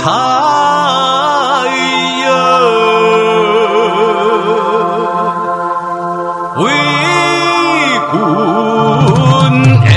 彩哟，为君的。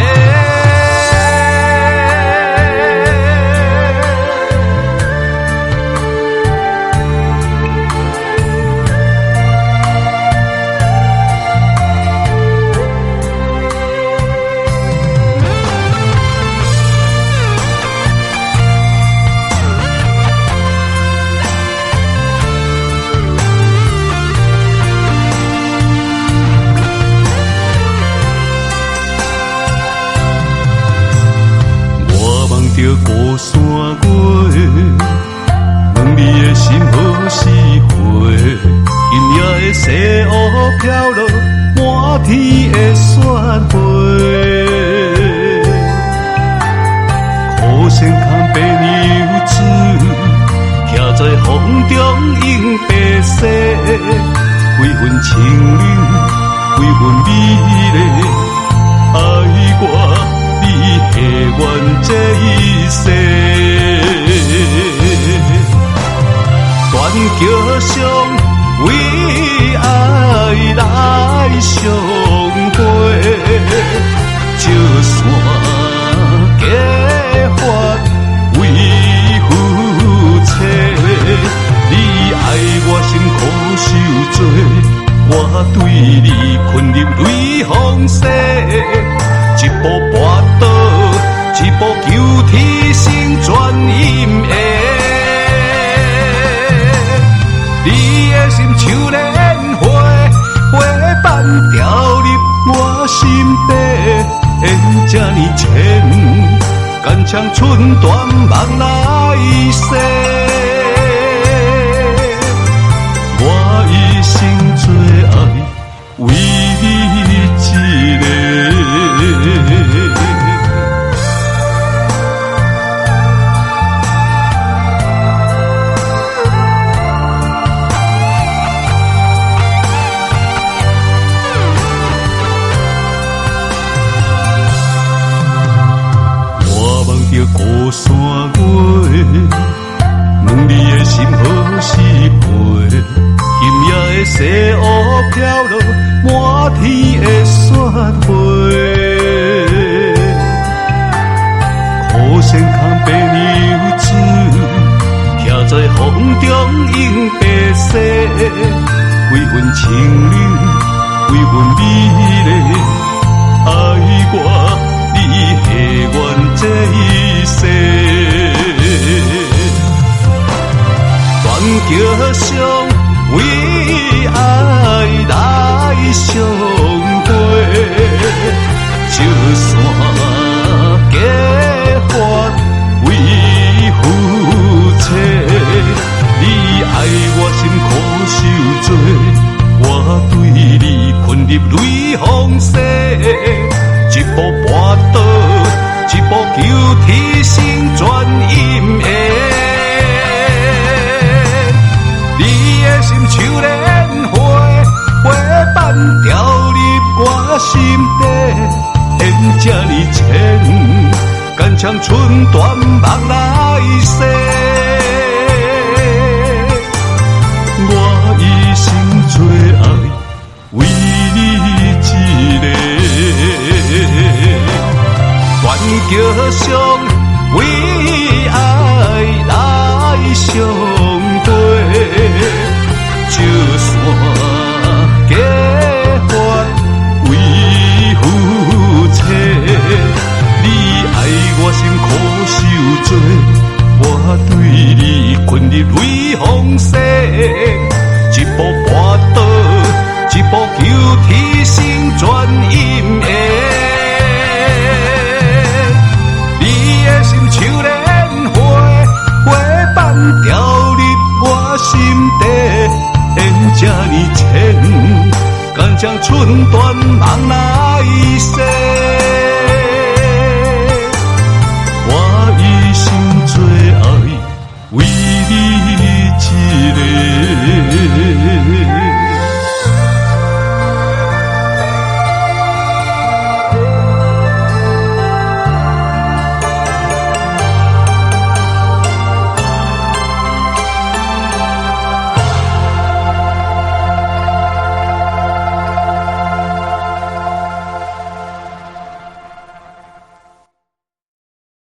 着孤山月，问你的心何时回？今夜的西湖飘落满天的雪花，苦身扛白牛子，徛在风中饮白雪，几分清冷，几分美丽，爱我。你下愿这一世，断桥上为爱来相会，照线结发为夫妻。你爱我心苦受罪，我对你困入雷风世。一步跋倒，一步求天生转阴下。你的心像莲花，花瓣掉入我心底，缘这呢浅，干将寸断梦来世。我一生最爱为你一个。我望着孤山月，问你的心何时回？今夜的西湖飘落满天的雪花，苦身扛白牛子，徛在风中饮白雪，几分清冷，几分美丽，爱我你下愿这一世。断桥上为爱来相会，照线结发为夫妻。你爱我心苦受罪，我对你困入雷风世。一步跋倒，一步求天生转阴下。心像莲花，花瓣掉入我心底，缘这呢浅，干将寸断梦来世。我一生最爱为你一个，断桥上为爱来相会。照线结发为夫妻，你爱我心苦受罪，我对你困入雷风世。一步跋倒，一步求天生转阴下。你的心像莲花，花瓣掉入我心底。缘这呢浅，干将寸断梦来世。我一生最爱为